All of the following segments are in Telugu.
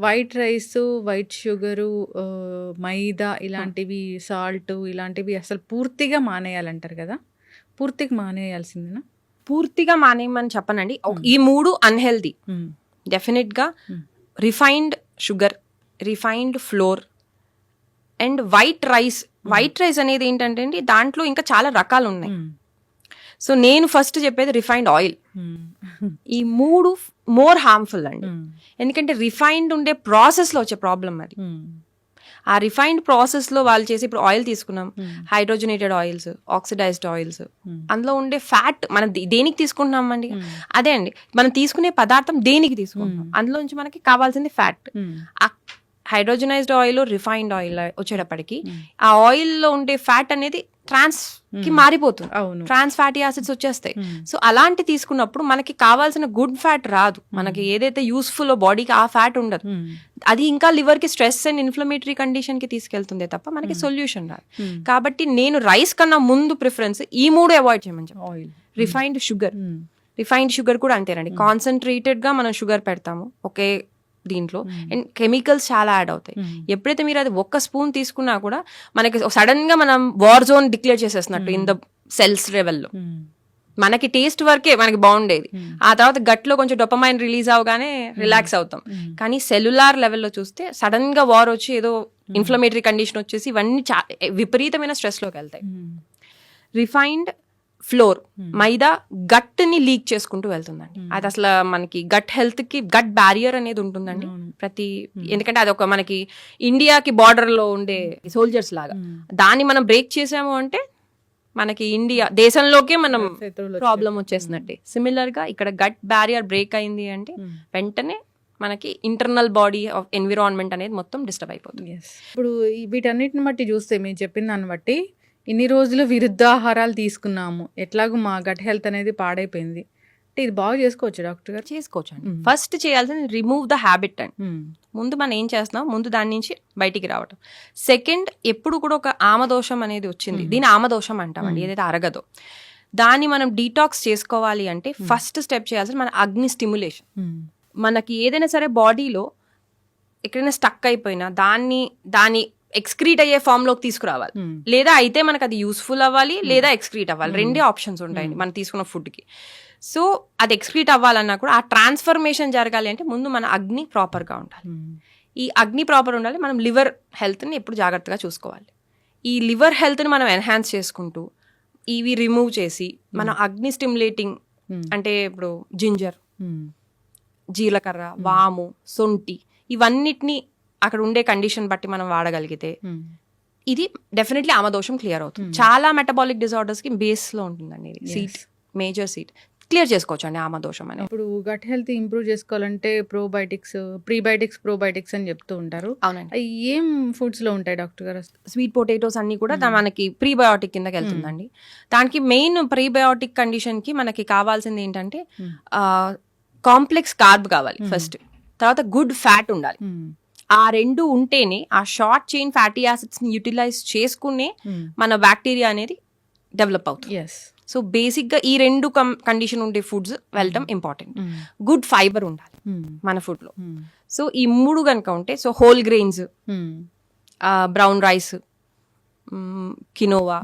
వైట్ రైస్, వైట్ షుగరు, మైదా ఇలాంటివి, సాల్ట్ ఇలాంటివి అసలు పూర్తిగా మానేయాలంటారు కదా! పూర్తిగా మానేయాల్సిందేనా? పూర్తిగా మానేయమని చెప్పనండి. ఈ 3 అన్‌హెల్తీ. డెఫినెట్‌గా refined sugar, refined floor and white rice. White rice అనేది ఏంటంటే అండి, దాంట్లో ఇంకా చాలా రకాలు ఉన్నాయి. సో నేను ఫస్ట్ చెప్పేది రిఫైన్డ్ ఆయిల్. ఈ 3 మోర్ హార్మ్ఫుల్ అండి. ఎందుకంటే రిఫైన్డ్ ఉండే ప్రాసెస్లో వచ్చే ప్రాబ్లం అది. ఆ రిఫైన్డ్ ప్రాసెస్లో వాళ్ళు చేసి, ఇప్పుడు ఆయిల్ తీసుకున్నాం, హైడ్రోజనేటెడ్ ఆయిల్స్, ఆక్సిడైజ్డ్ ఆయిల్స్, అందులో ఉండే ఫ్యాట్ మనం దేనికి తీసుకుంటున్నాం అండి? అదే అండి, మనం తీసుకునే పదార్థం దేనికి తీసుకుంటున్నాం, అందులో నుంచి మనకి కావాల్సింది ఫ్యాట్. హైడ్రోజనైజ్డ్ ఆయిల్, రిఫైన్డ్ ఆయిల్ వచ్చేటప్పటికి ఆ ఆయిల్లో ఉండే ఫ్యాట్ అనేది ట్రాన్స్ కి మారిపోతుంది, ట్రాన్స్ ఫ్యాటీ యాసిడ్స్ వచ్చేస్తాయి. సో అలాంటి తీసుకున్నప్పుడు మనకి కావాల్సిన గుడ్ ఫ్యాట్ రాదు, మనకి ఏదైతే యూస్ఫుల్ బాడీకి ఆ ఫ్యాట్ ఉండదు. అది ఇంకా లివర్ కి స్ట్రెస్ అండ్ ఇన్ఫ్లమేటరీ కండిషన్ కి తీసుకెళ్తుంది తప్ప మనకి సొల్యూషన్ రాదు. కాబట్టి నేను రైస్ కన్నా ముందు ప్రిఫరెన్స్ ఈ 3 అవాయిడ్ చేయమని చెప్పాను. Oil, refined sugar. Refined sugar కూడా అంతేనండి, కాన్సన్ట్రేటెడ్ గా మనం షుగర్ పెడతాము ఒకే దీంట్లో, అండ్ కెమికల్స్ చాలా యాడ్ అవుతాయి. ఎప్పుడైతే మీరు అది 1 స్పూన్ తీసుకున్నా కూడా మనకి సడన్ గా మనం వార్ జోన్ డిక్లేర్ చేసేస్తున్నట్టు ఇన్ ద సెల్స్ లెవెల్లో. మనకి టేస్ట్ వరకే మనకి బాగుండేది, ఆ తర్వాత గట్లో కొంచెం డొపమైన్ రిలీజ్ అవగానే రిలాక్స్ అవుతాం. కానీ సెల్యులార్ లెవెల్లో చూస్తే సడన్ గా వార్ వచ్చి ఏదో ఇన్ఫ్లమేటరీ కండిషన్ వచ్చేసి ఇవన్నీ విపరీతమైన స్ట్రెస్ లోకి వెళ్తాయి. రిఫైన్డ్ ఫ్లోర్, మైదా గట్ ని లీక్ చేసుకుంటూ వెళ్తుందండి. అది అసలు మనకి గట్ హెల్త్ కి గట్ బ్యారియర్ అనేది ఉంటుందండి ఎందుకంటే అది ఒక మనకి ఇండియాకి బార్డర్ లో ఉండే సోల్జర్స్ లాగా. దాన్ని మనం బ్రేక్ చేసాము అంటే మనకి ఇండియా దేశంలోకే మనం ప్రాబ్లం వచ్చేసినట్టే. సిమిలర్ గా ఇక్కడ గట్ బ్యారియర్ బ్రేక్ అయింది అంటే వెంటనే మనకి ఇంటర్నల్ బాడీ ఆఫ్ ఎన్విరాన్మెంట్ అనేది మొత్తం డిస్టర్బ్ అయిపోతుంది. ఇప్పుడు వీటన్నిటిని బట్టి చూస్తే మీరు చెప్పిన దాన్ని బట్టి ఇన్ని రోజులు విరుద్ధాహారాలు తీసుకున్నాము, ఎట్లాగో మా గట్ హెల్త్ అనేది పాడైపోయింది అంటే ఇది బాగా చేసుకోవచ్చు డాక్టర్ గారు? చేసుకోవచ్చు అండి. ఫస్ట్ చేయాల్సింది రిమూవ్ ద హ్యాబిట్ అండి. ముందు మనం ఏం చేస్తున్నాం, ముందు దాని నుంచి బయటికి రావటం. సెకండ్, ఎప్పుడు కూడా ఒక ఆమదోషం అనేది వచ్చింది, దీని ఆమదోషం అంటామండి, ఏదైతే అరగదో దాన్ని మనం డీటాక్స్ చేసుకోవాలి అంటే ఫస్ట్ స్టెప్ చేయాల్సింది మన అగ్ని స్టిమ్యులేషన్. మనకి ఏదైనా సరే బాడీలో ఎక్కడైనా స్టక్ అయిపోయినా దాని ఎక్స్క్రీట్ అయ్యే ఫామ్ లోకి తీసుకురావాలి, లేదా అయితే మనకు అది యూస్ఫుల్ అవ్వాలి, లేదా ఎక్స్క్రీట్ అవ్వాలి. 2 ఆప్షన్స్ ఉంటాయండి మనం తీసుకున్న ఫుడ్ కి. సో అది ఎక్స్క్రీట్ అవ్వాలన్నా కూడా ఆ ట్రాన్స్ఫర్మేషన్ జరగాలి అంటే ముందు మన అగ్ని ప్రాపర్ గా ఉండాలి. ఈ అగ్ని ప్రాపర్ ఉండాలి. మనం లివర్ హెల్త్ ని ఎప్పుడు జాగ్రత్తగా చూసుకోవాలి. ఈ లివర్ హెల్త్ ని మనం ఎన్హాన్స్ చేసుకుంటూ ఇవి రిమూవ్ చేసి మన అగ్ని స్టిమ్యులేటింగ్ అంటే ఇప్పుడు జింజర్, జీలకర్ర, వాము, సొంటి ఇవన్నిటిని అక్కడ ఉండే కండిషన్ బట్టి మనం వాడగలిగితే ఇది డెఫినెట్లీ ఆమదోషం క్లియర్ అవుతుంది. చాలా మెటబాలిక్ డిజార్డర్స్ కి బేస్ లో ఉంటుందండి ఇది. సీట్, మేజర్ సీట్ క్లియర్ చేసుకోవచ్చు అండి ఆమదోషం అనేది. ఇప్పుడు గట్ హెల్త్ ఇంప్రూవ్ చేసుకోవాలంటే ప్రోబయోటిక్స్, ప్రీబయోటిక్స్, ప్రోబయోటిక్స్ అని చెప్తూ ఉంటారు. అవునండి. ఏం ఫుడ్స్ లో ఉంటాయి డాక్టర్ గారు? స్వీట్ పొటాటోస్ అన్ని కూడా మనకి ప్రీబయోటిక్ కిందకి వెళ్తుందండి. దానికి మెయిన్ ప్రీబయోటిక్ కండిషన్ కి మనకి కావాల్సింది ఏంటంటే కాంప్లెక్స్ కార్బ్ కావాలి ఫస్ట్, తర్వాత గుడ్ ఫ్యాట్ ఉండాలి. ఆ 2 ఉంటేనే ఆ షార్ట్ చైన్ ఫ్యాటీ యాసిడ్స్ ని యూటిలైజ్ చేసుకునే మన బ్యాక్టీరియా అనేది డెవలప్ అవుతుంది. సో బేసిక్ గా ఈ 2 కండిషన్ ఉండే ఫుడ్స్ వెళ్ళటం ఇంపార్టెంట్. గుడ్ ఫైబర్ ఉండాలి మన ఫుడ్ లో. సో ఈ 3 కనుక ఉంటే, so whole grains, brown rice, quinoa,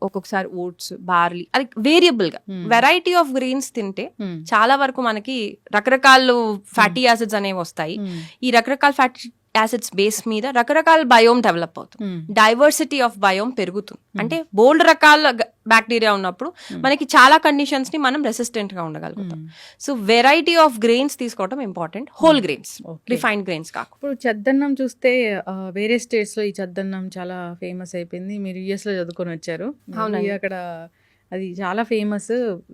ఒక్కొక్కసారి ఓట్స్, బార్లీ, అది వేరియబుల్ గా వెరైటీ ఆఫ్ గ్రెయిన్స్ తింటే చాలా వరకు మనకి రకరకాల ఫ్యాటీ యాసిడ్స్ అనేవి వస్తాయి. ఈ రకరకాల ఫ్యాటీ యాసిడ్స్ బేస్ మీద రకరకాల బయోమ్ డెవలప్ అవుతుంది, డైవర్సిటీ ఆఫ్ బయోమ్ పెరుగుతుంది. అంటే బోల్డ్ రకాల బ్యాక్టీరియా ఉన్నప్పుడు మనకి చాలా కండిషన్స్ ని మనం రెసిస్టెంట్ గా ఉండగలుగుతాం. సో వెరైటీ ఆఫ్ గ్రెయిన్స్ తీసుకోవడం important, whole grains, refined grains కాకుండా. ఇప్పుడు చద్దన్నం చూస్తే వేరే స్టేట్స్ లో ఈ చద్దన్నం చాలా ఫేమస్ అయిపోయింది. మీరు యుఎస్ లో చదువుకొని వచ్చారు, అక్కడ అది చాలా ఫేమస్,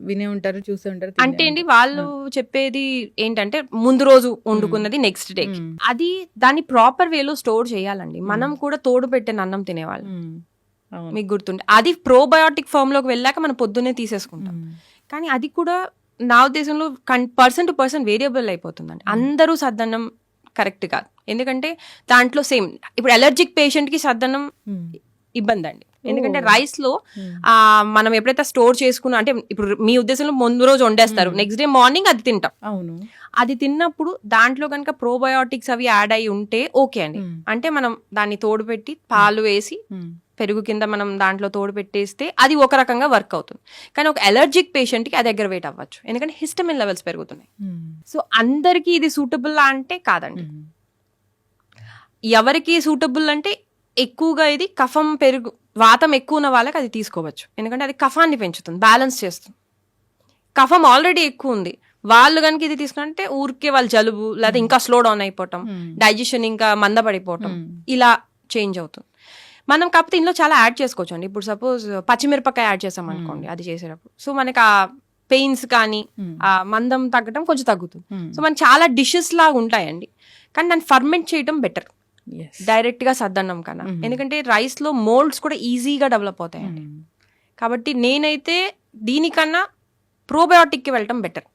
వినే ఉంటారు, చూసే ఉంటారు. అంటే అండి వాళ్ళు చెప్పేది ఏంటంటే ముందు రోజు వండుకున్నది నెక్స్ట్ డే, అది దాన్ని ప్రాపర్ వేలో స్టోర్ చేయాలండి. మనం కూడా తోడు పెట్టిన అన్నం తినేవాళ్ళం, మీకు గుర్తుంటే. అది ప్రోబయోటిక్ ఫామ్ లోకి వెళ్ళాక మనం పొద్దున్నే తీసేసుకుంటాం. కానీ అది కూడా నా ఉద్దేశంలో పర్సన్ టు పర్సన్ వేరియబుల్ అయిపోతుందండి. అందరూ సద్దన్నం కరెక్ట్ కాదు, ఎందుకంటే దాంట్లో సేమ్ ఇప్పుడు అలర్జిక్ పేషెంట్ కి సద్దన్నం ఇబ్బంది అండి. ఎందుకంటే రైస్ లో మనం ఎప్పుడైతే స్టోర్ చేసుకున్నా, అంటే ఇప్పుడు మీ ఉద్దేశంలో ముందు రోజు వండేస్తారు, నెక్స్ట్ డే మార్నింగ్ అది తింటాం. అవును. అది తిన్నప్పుడు దాంట్లో కనుక ప్రోబయోటిక్స్ అవి యాడ్ అయి ఉంటే ఓకే అండి. అంటే మనం దాన్ని తోడు పెట్టి పాలు వేసి పెరుగు కింద మనం దాంట్లో తోడు పెట్టేస్తే అది ఒక రకంగా వర్క్ అవుతుంది. కానీ ఒక అలర్జిక్ పేషెంట్ కి అది అగ్రవేట్ అవ్వచ్చు, ఎందుకంటే హిస్టమిన్ లెవెల్స్ పెరుగుతున్నాయి. సో అందరికి ఇది సూటబుల్ అంటే కాదండి. ఎవరికి సూటబుల్ అంటే ఎక్కువగా ఇది కఫం పెరుగు వాతం ఎక్కువ ఉన్న వాళ్ళకి అది తీసుకోవచ్చు, ఎందుకంటే అది కఫాన్ని పెంచుతుంది, బ్యాలెన్స్ చేస్తుంది. కఫం ఆల్రెడీ ఎక్కువ ఉంది, వాళ్ళు కనుక ఇది తీసుకుంటే ఊరికే వాళ్ళు జలుబు లేదా ఇంకా స్లో డౌన్ అయిపోవటం, డైజెషన్ ఇంకా మందపడిపోవటం ఇలా చేంజ్ అవుతుంది. మనం కాకపోతే ఇందులో చాలా యాడ్ చేసుకోవచ్చు అండి. ఇప్పుడు సపోజ్ పచ్చిమిరపకాయ యాడ్ చేసాం అనుకోండి అది చేసేటప్పుడు, సో మనకి ఆ పెయిన్స్ కానీ ఆ మందం తగ్గడం కొంచెం తగ్గుతుంది. సో మనకి చాలా డిషెస్ లాగా ఉంటాయండి. కానీ దాన్ని ఫర్మెంట్ చేయడం బెటర్ డైరెక్ట్ గా సద్దన్నం కన్నా, ఎందుకంటే రైస్ లో మోల్డ్స్ కూడా ఈజీగా డెవలప్ అవుతాయండి. కాబట్టి నేనైతే దీనికన్నా ప్రోబయోటిక్ కి వెళ్ళటం బెటర్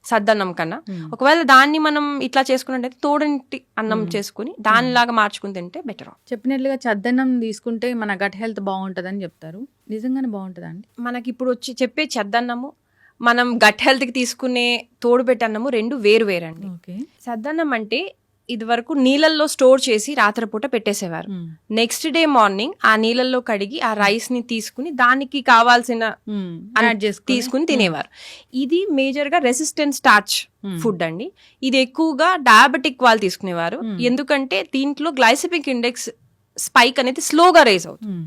సద్దన్నం కన్నా. ఒకవేళ దాన్ని మనం ఇట్లా చేసుకున్నట్టు తోడంటి అన్నం చేసుకుని దానిలాగా మార్చుకుని తింటే బెటర్. చెప్పినట్లుగా చద్దన్నం తీసుకుంటే మన గట్ హెల్త్ బాగుంటుందని చెప్తారు, నిజంగానే బాగుంటుందా అండి? మనకి ఇప్పుడు వచ్చి చెప్పే చద్దన్నము మనం గట్ హెల్త్ కి తీసుకునే తోడు పెట్టి అన్నము రెండు వేరు వేరండి. సద్దన్నం అంటే ఇది వరకు నీళ్ళల్లో స్టోర్ చేసి రాత్రిపూట పెట్టేసేవారు. నెక్స్ట్ డే మార్నింగ్ ఆ నీళ్ళల్లో కడిగి ఆ రైస్ ని తీసుకుని దానికి కావాల్సిన తీసుకుని తినేవారు. ఇది మేజర్ గా రెసిస్టెంట్ స్టార్చ్ ఫుడ్ అండి. ఇది ఎక్కువగా డయాబెటిక్ వాళ్ళు తీసుకునేవారు, ఎందుకంటే దీంట్లో గ్లైసెమిక్ ఇండెక్స్ స్పైక్ అనేది స్లోగా రేజ్ అవుతుంది.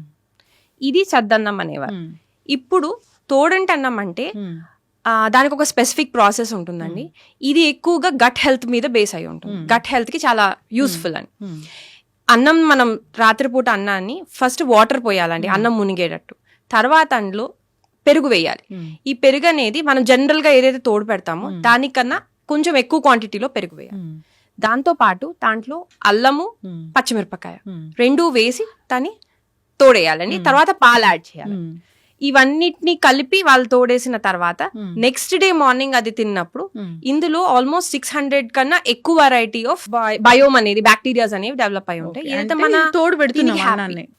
ఇది సద్దన్నం అనేవారు. ఇప్పుడు తోడంటి అన్నం అంటే దానికి ఒక స్పెసిఫిక్ ప్రాసెస్ ఉంటుందండి. ఇది ఎక్కువగా గట్ హెల్త్ మీద బేస్ అయి ఉంటుంది, గట్ హెల్త్ కి చాలా యూస్ఫుల్ అని. అన్నం మనం రాత్రిపూట అన్నాన్ని ఫస్ట్ వాటర్ పోయాలండి అన్నం మునిగేటట్టు, తర్వాత అందులో పెరుగు వేయాలి. ఈ పెరుగు అనేది మనం జనరల్ గా ఏదైతే తోడు పెడతామో దానికన్నా కొంచెం ఎక్కువ క్వాంటిటీలో పెరుగు వేయాలి. దాంతో పాటు దాంట్లో అల్లము పచ్చిమిరపకాయ రెండు వేసి దాన్ని తోడేయాలండి. తర్వాత పాలు యాడ్ చేయాలి. ఇవన్నిటిని కలిపి వాళ్ళు తోడేసిన తర్వాత నెక్స్ట్ డే మార్నింగ్ అది తిన్నప్పుడు ఇందులో ఆల్మోస్ట్ 600 కన్నా ఎక్కువ వెరైటీ ఆఫ్ బయోమ్ అనేది బ్యాక్టీరియాస్ అనేవి డెవలప్ అయి ఉంటాయి. ఏదైతే మన తోడు పెడుతున్నాం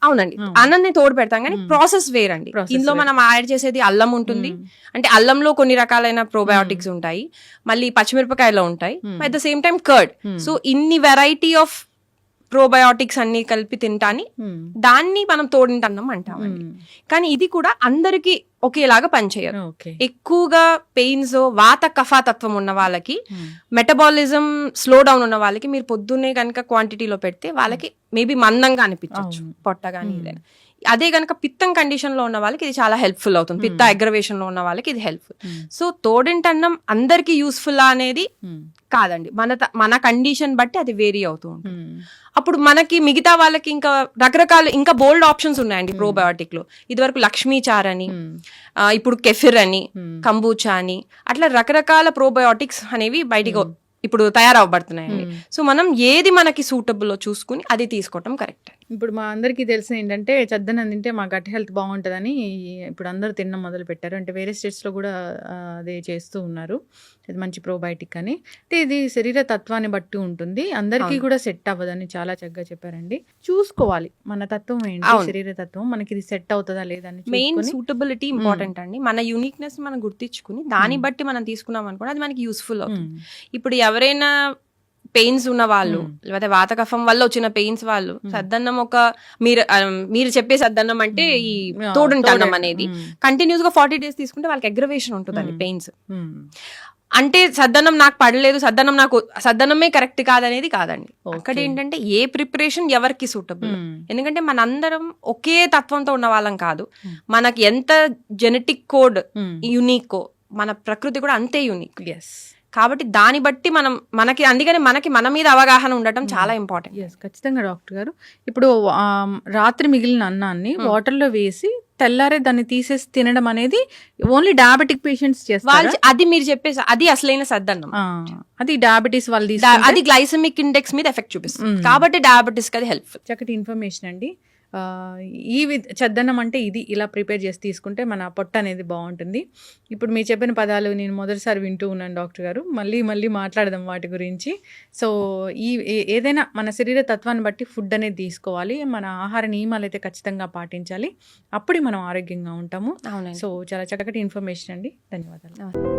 అవునండి, అన్నాన్ని తోడు పెడతాం కానీ ప్రాసెస్ వేరండి. ఇందులో మనం యాడ్ చేసేది అల్లం ఉంటుంది, అంటే అల్లంలో కొన్ని రకాలైన ప్రోబయోటిక్స్ ఉంటాయి, మళ్ళీ పచ్చిమిరపకాయలో ఉంటాయి, at the same time curd. So ఇన్ని వెరైటీ ఆఫ్ ప్రోబయోటిక్స్ అన్ని కలిపి తింటాని దాన్ని మనం తోడింటన్నం అంటామండి. కానీ ఇది కూడా అందరికి ఒకేలాగా పనిచేయరు. ఎక్కువగా పెయిన్స్ వాత కఫాతత్వం ఉన్న వాళ్ళకి, మెటబాలిజం స్లో డౌన్ ఉన్న వాళ్ళకి మీరు పొద్దున్నే కనుక క్వాంటిటీలో పెడితే వాళ్ళకి మేబీ మందంగా అనిపించవచ్చు పొట్ట కానీ ఏదైనా. అదే గనక పిత్తం కండిషన్ లో ఉన్న వాళ్ళకి ఇది చాలా హెల్ప్ఫుల్ అవుతుంది, పిత్త అగ్రవేషన్ లో ఉన్న వాళ్ళకి ఇది హెల్ప్ఫుల్. సో తోడింటన్నం అందరికి యూస్ఫుల్ అనేది కాదండి, మన కండిషన్ బట్టి అది వేరీ అవుతూ ఉంటుంది. అప్పుడు మనకి మిగతా వాళ్ళకి ఇంకా రకరకాల ఇంకా బోల్డ్ ఆప్షన్స్ ఉన్నాయండి ప్రోబయోటిక్ లో. ఇది వరకు లక్ష్మీచార్ అని, ఇప్పుడు కెఫిర్ అని, కంబూచా అని, అట్లా రకరకాల ప్రోబయోటిక్స్ అనేవి బయటికి ఇప్పుడు తయారవబడుతున్నాయండి. సో మనం ఏది మనకి సూటబుల్ చూసుకుని అది తీసుకోవటం కరెక్ట్. ఇప్పుడు మా అందరికీ తెలిసిన ఏంటంటే చద్దన్నం తింటే మా గట్ హెల్త్ బాగుంటుందని ఇప్పుడు అందరూ తినడం మొదలు పెట్టారు. అంటే వేరే స్టేట్స్లో కూడా అదే చేస్తూ ఉన్నారు, ఇది మంచి ప్రోబయోటిక్ అని. అంటే ఇది శరీర తత్వాన్ని బట్టి ఉంటుంది, అందరికీ కూడా సెట్ అవ్వదని చాలా చక్కగా చెప్పారండి. చూసుకోవాలి మన తత్వం ఏంటి, శరీర తత్వం మనకి ఇది సెట్ అవుతుందా లేదని. మెయిన్ సూటబిలిటీ ఇంపార్టెంట్ అండి. మన యూనిక్నెస్ మనం గుర్తించుకుని దాన్ని బట్టి మనం తీసుకున్నాం అనుకోండి అది మనకి యూస్ఫుల్ అవుతుంది. ఇప్పుడు ఎవరైనా పెయిన్స్ ఉన్న వాళ్ళు లేకపోతే వాత కఫం వల్ల వచ్చిన పెయిన్స్ వాళ్ళు సద్దన్నం ఒక మీరు చెప్పే సద్దన్నం అంటే ఈ తోడుంటన్నం అనేది కంటిన్యూస్ గా 40 days తీసుకుంటే వాళ్ళకి అగ్రవేషన్ ఉంటుందండి పెయిన్స్. అంటే సద్దన్నం నాకు పడలేదు, సద్దన్నమే కరెక్ట్ కాదనేది కాదండి. అక్కడ ఏంటంటే ఏ ప్రిపరేషన్ ఎవరికి సూటబుల్, ఎందుకంటే మనందరం ఒకే తత్వంతో ఉన్న వాళ్ళం కాదు. మనకి ఎంత జెనెటిక్ కోడ్ యూనిక్, మన ప్రకృతి కూడా అంతే యూనిక్. కాబట్టి దాన్ని బట్టి మనకి అందుకని మనకి మన మీద అవగాహన ఉండటం చాలా ఇంపార్టెంట్. ఖచ్చితంగా డాక్టర్ గారు. ఇప్పుడు రాత్రి మిగిలిన అన్నాన్ని వాటర్లో వేసి తెల్లారే దాన్ని తీసేసి తినడం అనేది ఓన్లీ డయాబెటిక్ పేషెంట్స్ చేస్తారు. అది మీరు చెప్పేసి అది అసలైన సద్దన్నం, అది డయాబెటీస్ వాళ్ళు అది గ్లైసెమిక్ ఇండెక్స్ మీద ఎఫెక్ట్ చూపిస్తుంది కాబట్టి డయాబెటీస్ కి అది హెల్ప్ఫుల్. చక్కటి ఇన్ఫర్మేషన్ అండి. చద్దన్నం అంటే ఇది ఇలా ప్రిపేర్ చేసి తీసుకుంటే మన పొట్ట అనేది బాగుంటుంది. ఇప్పుడు మీరు చెప్పిన పదాలు నేను మొదటిసారి వింటూ ఉన్నాను డాక్టర్ గారు. మళ్ళీ మళ్ళీ మాట్లాడదాం వాటి గురించి. సో ఏదైనా మన శరీర తత్వాన్ని బట్టి ఫుడ్ అనేది తీసుకోవాలి. మన ఆహార నియమాలు అయితే ఖచ్చితంగా పాటించాలి. అప్పుడే మనం ఆరోగ్యంగా ఉంటాము. అవునండి. సో చాలా చక్కటి ఇన్ఫర్మేషన్ అండి. ధన్యవాదాలు.